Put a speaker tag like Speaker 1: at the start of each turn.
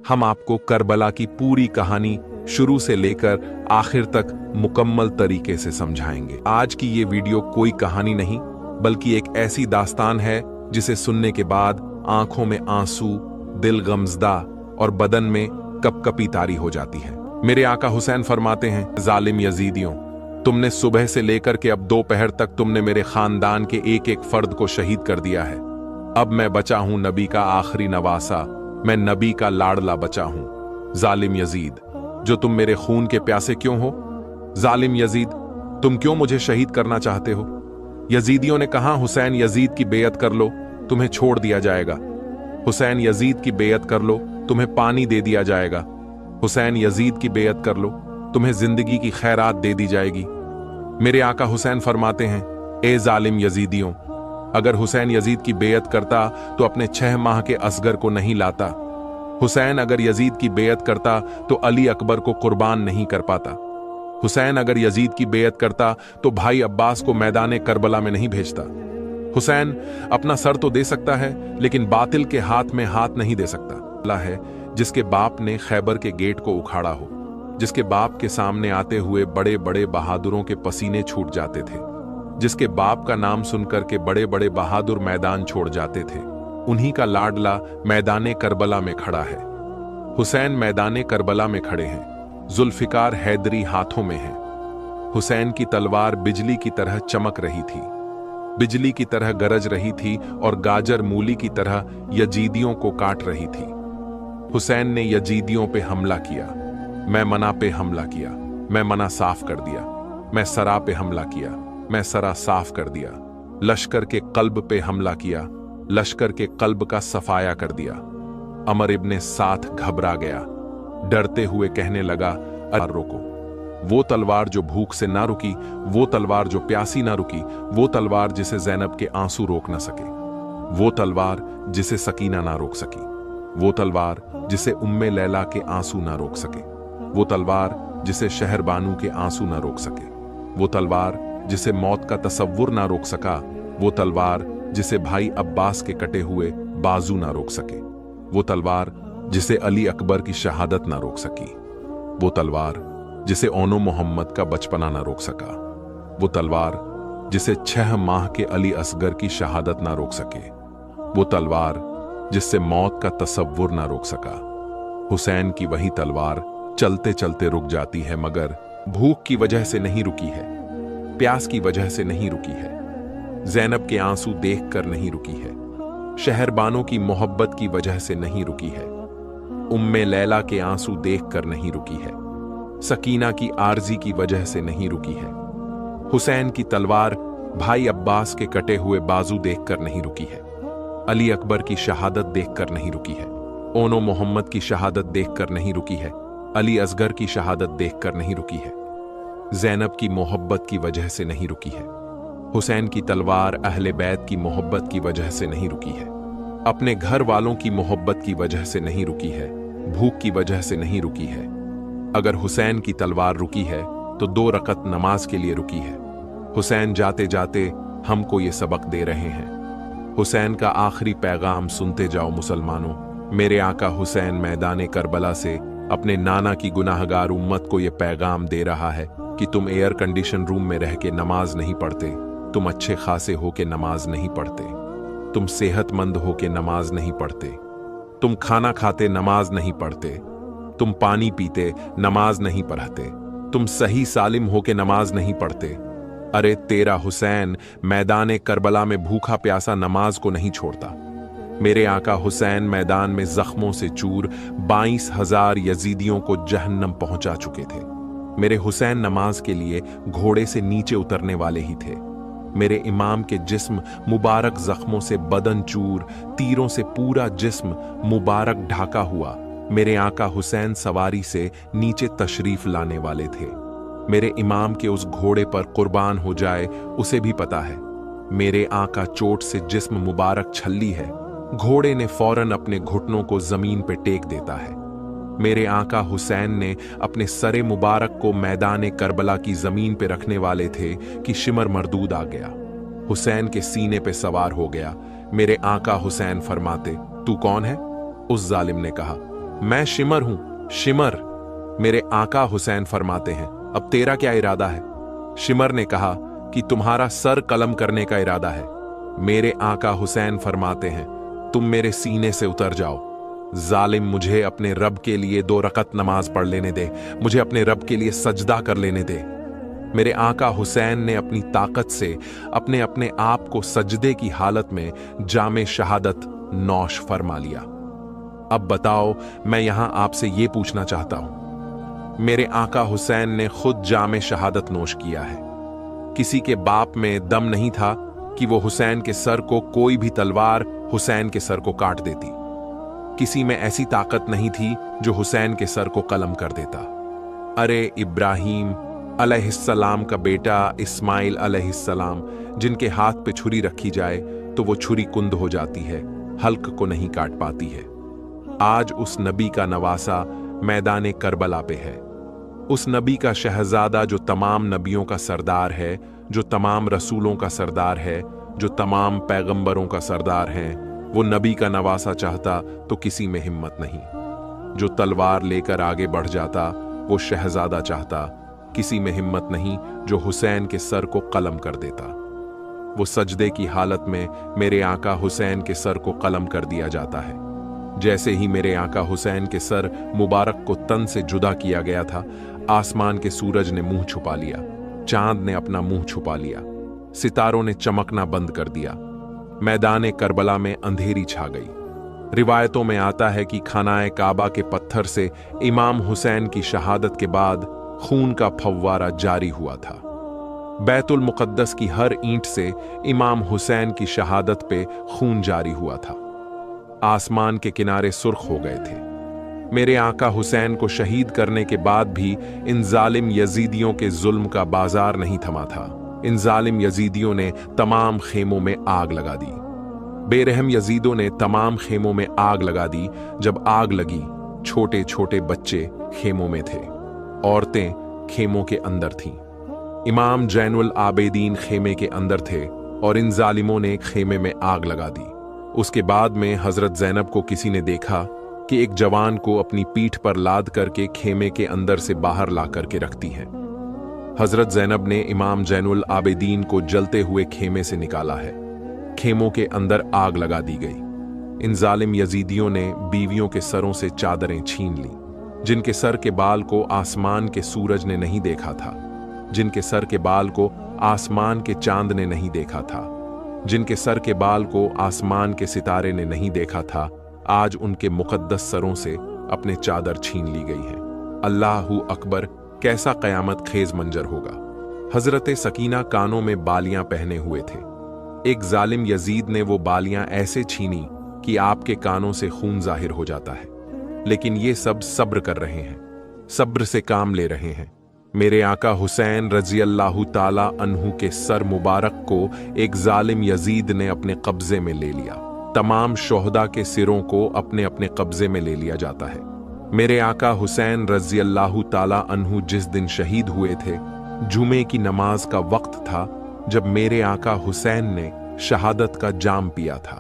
Speaker 1: हम आपको करबला की पूरी कहानी शुरू से लेकर आखिर तक मुकम्मल तरीके से समझाएंगे। आज की ये वीडियो कोई कहानी नहीं बल्कि एक ऐसी दास्तान है जिसे सुनने के बाद आंखों में आंसू, दिल गमजदा और बदन में कपकपी तारी हो जाती है। मेरे आका हुसैन फरमाते हैं, जालिम यजीदियों, तुमने सुबह से लेकर के अब दोपहर तक तुमने मेरे खानदान के एक एक फर्द को शहीद कर दिया है। अब मैं बचा हूं नबी का आखिरी नवासा, मैं नबी का लाडला बचा हूं। जालिम यजीद, जो तुम मेरे खून के प्यासे क्यों हो? जालिम यजीद, तुम क्यों मुझे शहीद करना चाहते हो? यजीदियों ने कहा, हुसैन यजीद की बेयत कर लो, तुम्हें छोड़ दिया जाएगा। हुसैन यजीद की बेयत कर लो, तुम्हें पानी दे दिया जाएगा। हुसैन यजीद की बेयत कर लो, तुम्हें जिंदगी की खैरात दे दी जाएगी। मेरे आका हुसैन फरमाते हैं, ए जालिम यजीदियों, अगर हुसैन यजीद की बेयत करता तो अपने 6 माह के असगर को नहीं लाता। हुसैन अगर यजीद की बेयत करता तो अली अकबर को कुर्बान नहीं कर पाता। हुसैन अगर यजीद की बेयत करता तो भाई अब्बास को मैदान करबला में नहीं भेजता। हुसैन अपना सर तो दे सकता है लेकिन बातिल के हाथ में हाथ नहीं दे सकता। अल्लाह है जिसके बाप ने खैबर के गेट को उखाड़ा हो, जिसके बाप के सामने आते हुए बड़े बड़े बहादुरों के पसीने छूट जाते थे, जिसके बाप का नाम सुनकर के बड़े बड़े बहादुर मैदान छोड़ जाते थे, उन्हीं का लाडला मैदान करबला में खड़ा है। हुसैन मैदान करबला में खड़े हैं, जुल्फिकार हैदरी हाथों में है। हुसैन की तलवार बिजली की तरह चमक रही थी, बिजली की तरह गरज रही थी और गाजर मूली की तरह यजीदियों को काट रही थी। हुसैन ने यजीदियों पे हमला किया, मैं मना पे हमला किया, मैं मना साफ कर दिया, मैं सरा पे हमला किया, मैं सरा साफ कर दिया, लश्कर के कल्ब पे हमला किया, लश्कर के कल्ब का सफाया कर दिया। अमर इब्ने साथ घबरा गया, डरते हुए कहने लगा, अरे रोको, वो तलवार जो भूख से ना रुकी, वो तलवार जो प्यासी ना रुकी, वो तलवार जिसे ज़ैनब के आंसू रोक ना सके, वो तलवार जिसे सकीना ना रोक सकी, वो तलवार जिसे उम्मे लैला के आंसू ना रोक सके, वो तलवार जिसे शहर बानू के आंसू ना रोक सके, वो तलवार जिसे मौत का तसव्वुर ना रोक सका, वो तलवार जिसे भाई अब्बास के कटे हुए बाजू ना रोक सके, वो तलवार जिसे अली अकबर की शहादत ना रोक सकी, वो तलवार जिसे ओनो मोहम्मद का बचपना ना रोक सका, वो तलवार जिसे 6 माह के अली असगर की शहादत ना रोक सके, वो तलवार जिससे मौत का तसव्वुर ना रोक सका। हुसैन की वही तलवार चलते चलते रुक जाती है, मगर भूख की वजह से नहीं रुकी है, प्यास की वजह से नहीं रुकी है, ज़ैनब के आंसू देखकर नहीं रुकी है, शहरबानों की मोहब्बत की वजह से नहीं रुकी है, उम्मे लैला के आंसू देखकर नहीं रुकी है, सकीना की आर्जी की वजह से नहीं रुकी है। हुसैन की तलवार भाई अब्बास के कटे हुए बाजू देखकर नहीं रुकी है, अली अकबर की शहादत देखकर नहीं रुकी है, ओनो मोहम्मद की शहादत देखकर नहीं रुकी है, अली असगर की शहादत देखकर नहीं रुकी है, ज़ैनब की मोहब्बत की वजह से नहीं रुकी है। हुसैन की तलवार अहले बैत की मोहब्बत की वजह से नहीं रुकी है, अपने घर वालों की मोहब्बत की वजह से नहीं रुकी है, भूख की वजह से नहीं रुकी है। अगर हुसैन की तलवार रुकी है तो 2 रकत नमाज के लिए रुकी है। हुसैन जाते जाते हमको ये सबक दे रहे हैं। हुसैन का आखिरी पैगाम सुनते जाओ मुसलमानों। मेरे आका हुसैन मैदान करबला से अपने नाना की गुनाहगार उम्मत को ये पैगाम दे रहा है कि तुम एयर कंडीशन रूम में रह के नमाज नहीं पढ़ते, तुम अच्छे खासे हो के नमाज नहीं पढ़ते, तुम सेहतमंद हो के नमाज नहीं पढ़ते, तुम खाना खाते नमाज नहीं पढ़ते, तुम पानी पीते नमाज नहीं पढ़ते, तुम सही सालिम हो के नमाज नहीं पढ़ते। अरे तेरा हुसैन मैदान करबला में भूखा प्यासा नमाज को नहीं छोड़ता। मेरे आका हुसैन मैदान में जख्मों से चूर 22,000 यजीदियों को जहन्नम पहुंचा चुके थे। मेरे हुसैन नमाज के लिए घोड़े से नीचे उतरने वाले ही थे। मेरे इमाम के जिस्म मुबारक जख्मों से बदन चूर, तीरों से पूरा जिस्म मुबारक ढाका हुआ मेरे आका हुसैन सवारी से नीचे तशरीफ लाने वाले थे। मेरे इमाम के उस घोड़े पर कुर्बान हो जाए उसे भी पता है। मेरे आका चोट से जिस्म मुबारक छल्ली है, घोड़े ने फौरन अपने घुटनों को जमीन पे टेक देता है। मेरे आका हुसैन ने अपने सरे मुबारक को मैदान करबला की जमीन पे रखने वाले थे कि शिमर मरदूद आ गया, हुसैन के सीने पे सवार हो गया। मेरे आका हुसैन फरमाते, तू कौन है? उस जालिम ने कहा, मैं शिमर हूं, शिमर। मेरे आका हुसैन फरमाते हैं, अब तेरा क्या इरादा है? शिमर ने कहा कि तुम्हारा सर कलम करने का इरादा है। मेरे आका हुसैन फरमाते हैं, तुम मेरे सीने से उतर जाओ। जालिम, मुझे अपने रब के लिए 2 रकत नमाज पढ़ लेने दे, मुझे अपने रब के लिए सजदा कर लेने दे। मेरे आका हुसैन ने अपनी ताकत से अपने अपने आप को सजदे की हालत में जामे शहादत नौश फरमा लिया। अब बताओ, मैं यहां आपसे यह पूछना चाहता हूं, मेरे आका हुसैन ने खुद जामे शहादत नोश किया है। किसी के बाप में दम नहीं था कि वो हुसैन के सर को, कोई भी तलवार हुसैन के सर को काट देती। किसी में ऐसी ताकत नहीं थी जो हुसैन के सर को कलम कर देता। अरे इब्राहिम अलैहिस्सलाम का बेटा इस्माइल अलैहिस्सलाम, जिनके हाथ पे छुरी रखी जाए तो वो छुरी कुंद हो जाती है, हल्क को नहीं काट पाती है। आज उस नबी का नवासा मैदान करबला पे है। उस नबी का शहजादा जो तमाम नबियों का सरदार है, जो तमाम रसूलों का सरदार है, जो तमाम पैगंबरों का सरदार है, वो नबी का नवासा चाहता तो किसी में हिम्मत नहीं। जो तलवार लेकर आगे बढ़ जाता वो शहजादा चाहता, किसी में हिम्मत नहीं जो हुसैन के सर को कलम कर देता। वो सजदे की हालत में मेरे आका हुसैन के सर को कलम कर दिया जाता है। जैसे ही मेरे आका हुसैन के सर मुबारक को तन से जुदा किया गया था, आसमान के सूरज ने मुंह छुपा लिया, चांद ने अपना मुंह छुपा लिया, सितारों ने चमकना बंद कर दिया। मैदान करबला में अंधेरी छा गई। रिवायतों में आता है कि खानाए काबा के पत्थर से इमाम हुसैन की शहादत के बाद खून का फव्वारा जारी हुआ था। बैतुल मुक़द्दस की हर ईंट से इमाम हुसैन की शहादत पे खून जारी हुआ था। आसमान के किनारे सुर्ख हो गए थे। मेरे आका हुसैन को शहीद करने के बाद भी इन जालिम यजीदियों के जुल्म का बाजार नहीं थमा था। इन जालिम यजीदियों ने तमाम खेमों में आग लगा दी। बेरहम यजीदों ने तमाम खेमों में आग लगा दी। जब आग लगी, छोटे छोटे बच्चे खेमों में थे, औरतें खेमों के अंदर थीं। इमाम जैनुल आबेदीन खेमे के अंदर थे और इन जालिमों ने खेमे में आग लगा दी। उसके बाद में हजरत ज़ैनब को किसी ने देखा कि एक जवान को अपनी पीठ पर लाद करके खेमे के अंदर से बाहर ला करके रखती है। हजरत ज़ैनब ने इमाम जैनुल आबेदीन को जलते हुए खेमे से निकाला है। खेमों के अंदर आग लगा दी गई। इन जालिम यजीदियों ने बीवियों के सरों से चादरें छीन ली। जिनके सर के बाल को आसमान के सूरज ने नहीं देखा था, जिनके सर के बाल को आसमान के चांद ने नहीं देखा था, जिनके सर के बाल को आसमान के सितारे ने नहीं देखा था, आज उनके मुकद्दस सरों से अपने चादर छीन ली गई है। अल्लाहू अकबर, कैसा कयामत खेज मंजर होगा। हजरत सकीना कानों में बालियां पहने हुए थे। एक जालिम यजीद ने वो बालियां ऐसे छीनी कि आपके कानों से खून जाहिर हो जाता है। लेकिन ये सब सब्र कर रहे हैं, सब्र से काम ले रहे हैं। मेरे आका हुसैन रजी अल्लाह ताला अन्हु के सर मुबारक को एक जालिम यजीद ने अपने कब्जे में ले लिया। तमाम शोहदा के सिरों को अपने अपने कब्जे में ले लिया जाता है। मेरे आका हुसैन रजी अल्लाह ताला अन्हु जिस दिन शहीद हुए थे, जुमे की नमाज का वक्त था जब मेरे आका हुसैन ने शहादत का जाम पिया था।